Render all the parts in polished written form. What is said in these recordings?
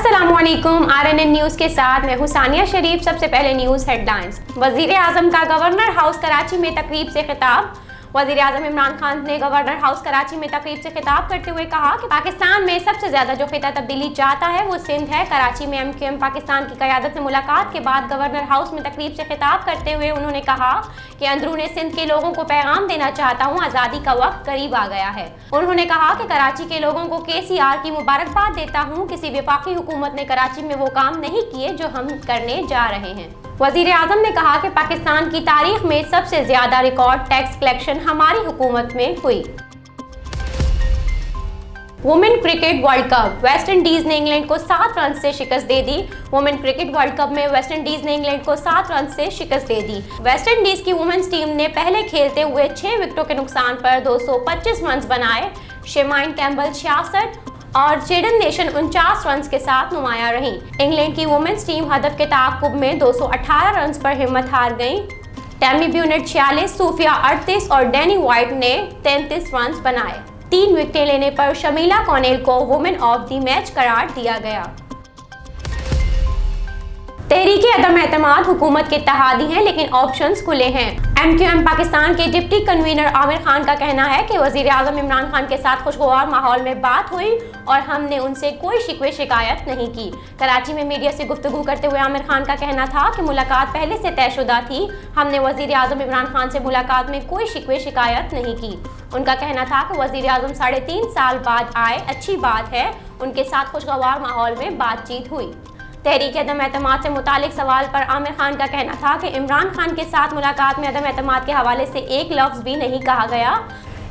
अस्सलामुअलैकुम। RNN news के साथ मैं हूं सानिया शरीफ। सबसे पहले न्यूज़ हेडलाइंस। वज़ीर आज़म का गवर्नर हाउस कराची में तकरीब से खिताब। वज़ीर आज़म इमरान खान ने गवर्नर हाउस कराची में तकरीब से खिताब करते हुए कहा कि पाकिस्तान में सबसे ज़्यादा जो खिता तब्दीली चाहता है वो सिंध है। कराची में MQM पाकिस्तान की क़यादत से मुलाकात के बाद गवर्नर हाउस में तकरीब से खिताब करते हुए उन्होंने कहा कि अंदरूनी सिंध के लोगों को पैगाम देना चाहता हूँ, आज़ादी का वक्त करीब आ गया है। उन्होंने कहा कि कराची के लोगों को KCR की मुबारकबाद देता हूँ। किसी वफाकी हुकूमत ने कराची में वो काम नहीं किए जो हम करने जा रहे हैं। वज़ीर आज़म ने कहा कि पाकिस्तान की तारीख में सबसे ज्यादा रिकॉर्ड टैक्स कलेक्शन हमारी हुकूमत में हुई। Women cricket world cup. West Indies ने इंग्लैंड को 7 रन से शिकस्त दे दी। वुमेन क्रिकेट वर्ल्ड कप में वेस्ट इंडीज ने इंग्लैंड को 7 रन से शिकस्त दे दी। वेस्ट इंडीज की वुमेन्स टीम ने पहले खेलते हुए 6 विकेटों के नुकसान पर 225 रन बनाए। शेमाइन कैम्बल 66 और जेडन नेशन 49 रन के साथ नुमाया रही। इंग्लैंड की वुमेन्स टीम हदफ के ताक़ुब में 218 रन पर हिम्मत हार गई। टैमी ब्यूनेट 46, सूफिया 38 और डैनी वाइट ने 33 रन बनाए। 3 विकेटें लेने पर शमीला कॉनेल को वुमेन ऑफ द मैच करार दिया गया। तहरीक अदम एतमाद हुकूमत के इत्तेहादी हैं लेकिन ऑप्शंस खुले हैं। MQM पाकिस्तान के डिप्टी कन्वीनर आमिर खान का कहना है कि वज़ीर आज़म इमरान खान के साथ खुशगवार माहौल में बात हुई और हमने उनसे कोई शिकवे शिकायत नहीं की। कराची में मीडिया से गुफ्तगू करते हुए आमिर खान का कहना था कि मुलाकात पहले से तयशुदा थी। हमने वज़ीर आज़म इमरान खान से मुलाकात में कोई शिकवे शिकायत नहीं की। उनका कहना था कि वज़ीर आज़म 3.5 साल बाद आए, अच्छी बात है। उनके साथ खुशगवार माहौल में बातचीत हुई। तहरीक अदम एतमाद से मुतालिक सवाल पर आमिर खान का कहना था कि इमरान खान के साथ मुलाकात में अदम एतमाद के हवाले से एक लफ्ज़ भी नहीं कहा गया।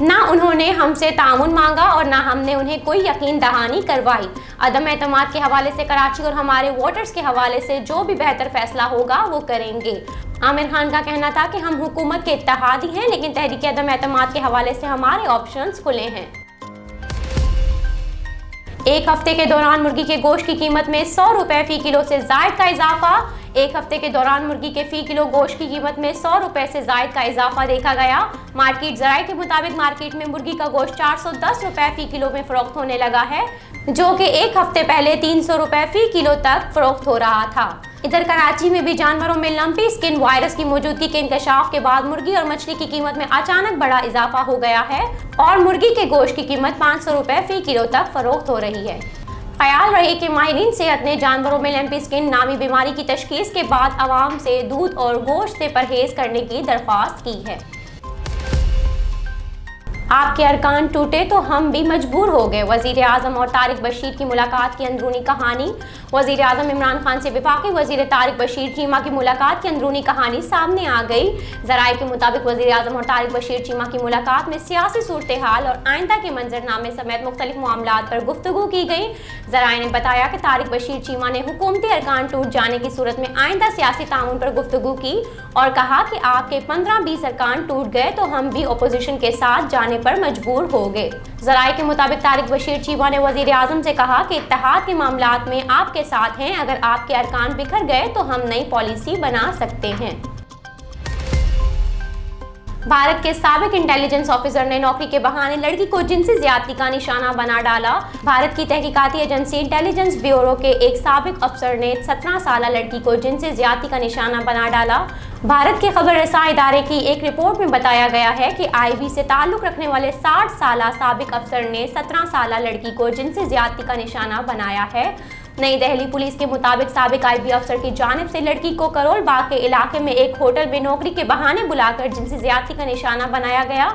ना उन्होंने हमसे ताउन मांगा और ना हमने उन्हें कोई यकीन दहानी करवाई। अदम एतमाद के हवाले से कराची और हमारे वोटर्स के हवाले से जो भी बेहतर फैसला होगा वो करेंगे। आमिर खान का कहना था कि हम हुकूमत के इत्तेहादी हैं लेकिन तहरीक अदम एतमाद के हवाले से हमारे ऑप्शंस खुले हैं। एक हफ्ते के दौरान मुर्गी के गोश्त की कीमत में 100 रुपये फ़ी किलो से ज़ायद का इजाफा। एक हफ्ते के दौरान मुर्गी के फ़ी किलो गोश्त की कीमत में 100 रुपये से ज़ायद का इजाफा देखा गया। मार्केट ज़राए के मुताबिक मार्केट में मुर्गी का गोश्त 410 रुपये फ़ी किलो में फ़रोख्त होने लगा है, जो कि एक हफ्ते पहले 300 रुपये फ़ी किलो तक फ़रोख्त हो रहा था। इधर कराची में भी जानवरों में लंपी स्किन वायरस की मौजूदगी के इंकशाफ के बाद मुर्गी और मछली की कीमत में अचानक बड़ा इजाफा हो गया है और मुर्गी के गोश्त की कीमत 500 रुपये फ़ी किलो तक फ़रोख्त हो रही है। ख्याल रहे कि माहिरीन सेहत ने जानवरों में लंपी स्किन नामी बीमारी की तशखीस के बाद आवाम से दूध और गोश्त से परहेज करने की दरख्वास्त की है। आपके अरकान टूटे तो हम भी मजबूर हो गए। वज़ीर आज़म और तारिक बशीर की मुलाकात की अंदरूनी कहानी। वज़ीर आज़म इमरान खान से वफाकी वज़ीर तारिक बशीर चीमा की मुलाकात की अंदरूनी कहानी सामने आ गई। ज़राए के मुताबिक वज़ीर आज़म और तारिक बशीर चीमा की मुलाकात में सियासी सूरत हाल और आइंदा के मंजरनामे समेत मुख्तलिफ मामलात पर गुफ्तगू की गई। ज़राए ने बताया कि तारिक बशीर चीमा ने हुकूमती अरकान टूट जाने की सूरत में आइंदा सियासी ताउन पर गुफ्तगू की और कहा कि आपके 15-20 अरकान टूट गए तो हम भी अपोजिशन के साथ जाने पर मजबूर हो गए। ज़राए के मुताबिक तारिक बशीर चीमा ने वज़ीर आज़म से कहा कि इत्तेहाद के मामलात में आपके साथ हैं, अगर आपके अरकान बिखर गए तो हम नई पॉलिसी बना सकते हैं। भारत के साबिक इंटेलिजेंस ऑफिसर ने नौकरी के बहाने लड़की को जिनसी ज्यादती का निशाना बना डाला। भारत की तहकीकाती एजेंसी इंटेलिजेंस ब्यूरो के एक साबिक अफसर ने 17 साला लड़की को जिनसी ज्यादती का निशाना बना डाला। भारत के खबर रसा इदारे की एक रिपोर्ट में बताया गया है कि IB से ताल्लुक़ रखने वाले 60 साला साबिक अफसर ने 17 साला लड़की को जिनसी ज्यादती का निशाना बनाया है। नई दिल्ली पुलिस के मुताबिक साबिक IB अफसर की जानिब से लड़की को करोल बाग के इलाके में एक होटल में नौकरी के बहाने बुलाकर जिनसी ज्यादती का निशाना बनाया गया।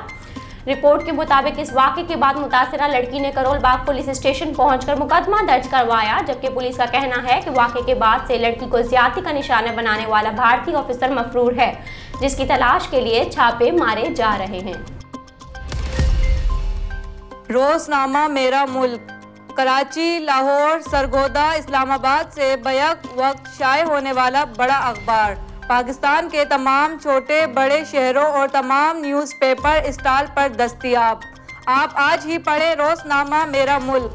रिपोर्ट के मुताबिक इस वाक़े के बाद मुतासिरा लड़की ने करोल बाग पुलिस स्टेशन पहुंचकर मुकदमा दर्ज करवाया, जबकि पुलिस का कहना है कि वाक़े के बाद से लड़की को ज्यादती का निशाना बनाने वाला भारतीय ऑफिसर मफरूर है, जिसकी तलाश के लिए छापे मारे जा रहे हैं। रोज़नामा मेरा मुल्क। कराची, लाहौर, सरगोदा, इस्लामाबाद से बैक वक्त शाये होने वाला बड़ा अखबार। पाकिस्तान के तमाम छोटे बड़े शहरों और तमाम न्यूज़पेपर स्टॉल पर दस्तयाब। आप आज ही पढ़ें रोज़नामा मेरा मुल्क।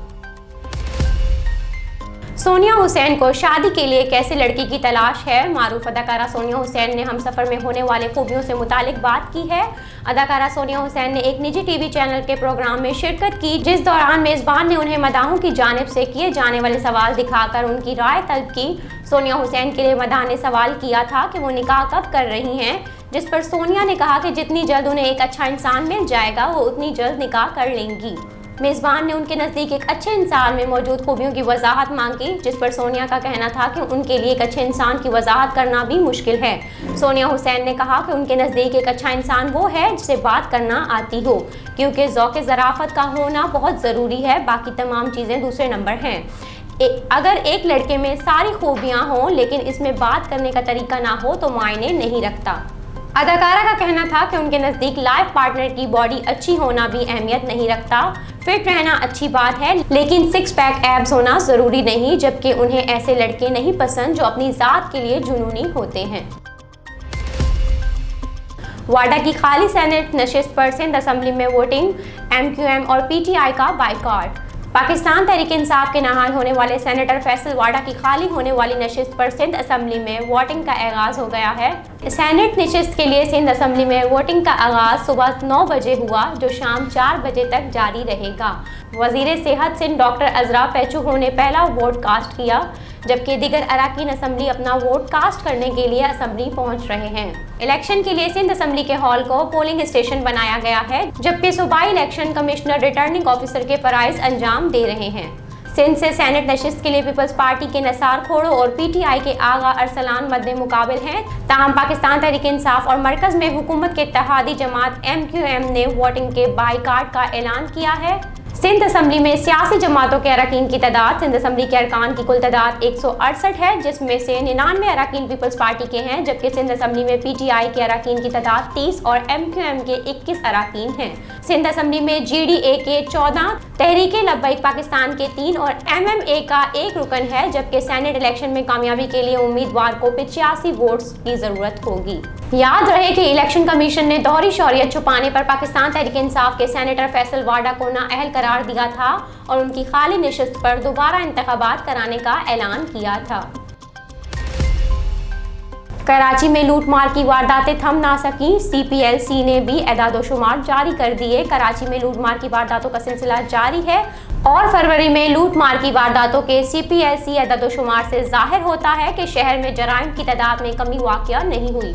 सोनिया हुसैन को शादी के लिए कैसी लड़की की तलाश है। मारूफ अदाकारा सोनिया हुसैन ने हमसफर में होने वाले खूबियों से मुतालिक बात की है। अदाकारा सोनिया हुसैन ने एक निजी टीवी चैनल के प्रोग्राम में शिरकत की, जिस दौरान मेज़बान ने उन्हें मदाहों की जानिब से किए जाने वाले सवाल दिखाकर उनकी राय तलब की। सोनिया हुसैन के लिए मदाह ने सवाल किया था कि वो निकाह कब कर रही हैं, जिस पर सोनिया ने कहा कि जितनी जल्द उन्हें एक अच्छा इंसान मिल जाएगा वो उतनी जल्द निकाह कर लेंगी। मेज़बान ने उनके नज़दीक एक अच्छे इंसान में मौजूद खूबियों की वजाहत मांगी, जिस पर सोनिया का कहना था कि उनके लिए एक अच्छे इंसान की वजाहत करना भी मुश्किल है। सोनिया हुसैन ने कहा कि उनके नज़दीक एक अच्छा इंसान वो है जिसे बात करना आती हो, क्योंकि ज़ौक़ ज़राफ़त का होना बहुत ज़रूरी है, बाकी तमाम चीज़ें दूसरे नंबर हैं। अगर एक लड़के में सारी खूबियाँ हों लेकिन इसमें बात करने का तरीका ना हो तो मायने नहीं रखता। अदाकारा का कहना था कि उनके नज़दीक लाइफ पार्टनर की बॉडी अच्छी होना भी अहमियत नहीं रखता। फिट रहना अच्छी बात है लेकिन सिक्स पैक एब्स होना ज़रूरी नहीं, जबकि उन्हें ऐसे लड़के नहीं पसंद जो अपनी ज़ात के लिए जुनूनी होते हैं। वाडा की खाली सेनेट नशिस्त पर सिंध असेंबली में वोटिंग, MQM और PTI का बाइकॉट। पाकिस्तान तहरीक इंसाफ के नाहाल होने वाले सेनेटर फैसल वाडा की खाली होने वाली नशिस्त पर सिंध असेंबली में वोटिंग का आगाज़ हो गया है। सेनेट नशिस्त के लिए सिंध असेंबली में वोटिंग का आगाज़ सुबह 9 बजे हुआ, जो शाम 4 बजे तक जारी रहेगा। वज़ीर सेहत सिंध डॉक्टर अजरा पेचुहो ने पहला वोट कास्ट किया, जबकि दीगर अराकीन असेंबली अपना वोट कास्ट करने के लिए असेंबली पहुंच रहे हैं। इलेक्शन के लिए सिंध असेंबली के हॉल को पोलिंग स्टेशन बनाया गया है, जबकि सूबाई इलेक्शन कमिश्नर रिटर्निंग ऑफिसर के फराइज अंजाम दे रहे हैं। सिंध से सेनेट नशिस्त के लिए पीपल्स पार्टी के नसार खोड़ो और PTI के आगा अरसलान मद्दे मुकाबिल हैं। ताहम पाकिस्तान तहरीक इंसाफ और मरकज़ में हुकूमत के इत्तेहादी जमात MQM ने वोटिंग के बाइकाट का ऐलान किया है। सिंध असेंबली में सियासी जमातों के अरकान की तादाद सिंध असेंबली के अरकान की कुल तादाद 168 है, जिसमें से 99 अरकान पीपल्स पार्टी के हैं, जबकि सिंध असेंबली में PTI के अरकान की तादाद 30 और MQM के 21 अरकान हैं। सिंध असेंबली में GDA के 14, तहरीक लब्बैक पाकिस्तान के 3 और MMA का 1 रुकन है, जबकि सेनेट इलेक्शन में कामयाबी के लिए उम्मीदवार को 85 वोट्स की ज़रूरत होगी। याद रहे कि इलेक्शन कमीशन ने दोहरी शौरियत छुपाने पर पाकिस्तान तहरीक इंसाफ के सेनेटर फैसल वाडा को नाअहल करार दिया था और उनकी खाली नशिस्त पर दोबारा इंतखाबात कराने का ऐलान किया था। कराची में लूटमार की वारदातें थम ना सकी, CPLC ने भी एदादोशुमार जारी कर दिए। कराची में लूटमार की वारदातों का सिलसिला जारी है और फरवरी में लूटमार की वारदातों के CPLC एदादोशुमार से जाहिर होता है कि शहर में जराइम की तादाद में कमी वाक़या नहीं हुई।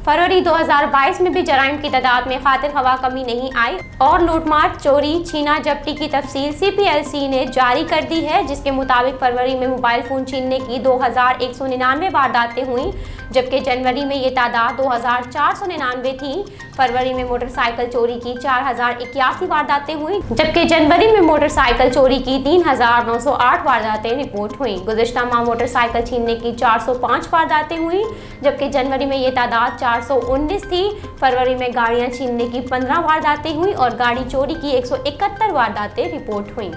फरवरी 2022 में भी जराइम की तादाद में खातिर खवा कमी नहीं आई और लूटमार, चोरी, छीना जब्ती की तफसील CPLC ने जारी कर दी है, जिसके मुताबिक फरवरी में मोबाइल फ़ोन छीनने की 2199 वारदातें हुई, जबकि जनवरी में ये तादाद 2499 थी। फरवरी में मोटरसाइकिल चोरी की 4081 वारदातें हुई, जबकि जनवरी में मोटरसाइकिल चोरी की 3908 वारदातें रिपोर्ट हुई। गुज़िश्ता माह मोटरसाइकिल छीनने की 405 वारदातें हुई, जबकि जनवरी में ये तादाद 419 थी। फरवरी में गाड़ियां छीनने की 15 वारदातें हुई और गाड़ी चोरी की 171 वारदातें रिपोर्ट हुई।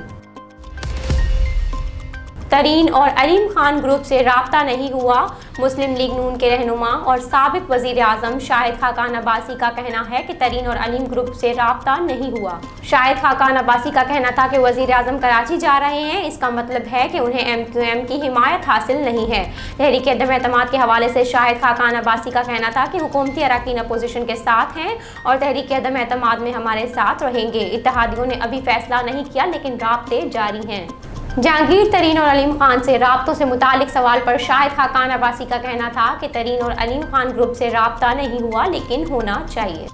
तरीन और अलीम खान ग्रुप से राब्ता नहीं हुआ। मुस्लिम लीग नून के रहनुमा और साबिक वज़ीर आज़म शाहिद खाकान अब्बासी का कहना है कि तरीन और अलीम ग्रुप से राब्ता नहीं हुआ। शाहिद खाकान अब्बासी का कहना था कि वज़ीर आज़म कराची जा रहे हैं, इसका मतलब है कि उन्हें MQM की हिमायत हासिल नहीं है। तहरीक अदम एतमाद के हवाले से शाहिद खाकान अब्बासी का कहना था कि हुकूमती अरकान अपोजिशन के साथ हैं और तहरीक अदम एतमाद में हमारे साथ रहेंगे। इत्तेहादियों ने अभी फैसला नहीं किया, लेकिन राब्ते जारी हैं। जहांगीर तरीन और अलीम खान से राब्तों से मुतालिक सवाल पर शाहिद खाकान अब्बासी का कहना था कि तरीन और अलीम खान ग्रुप से राब्ता नहीं हुआ, लेकिन होना चाहिए।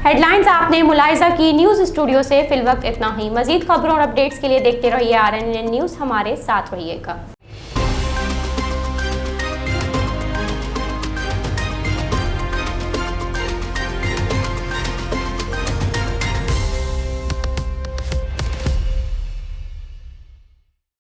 हेडलाइंस आपने मुलाहिजा की। न्यूज़ स्टूडियो से फिलवक्त इतना ही। मजीद खबरों और अपडेट्स के लिए देखते रहिए RNN न्यूज़। हमारे साथ रहिएगा।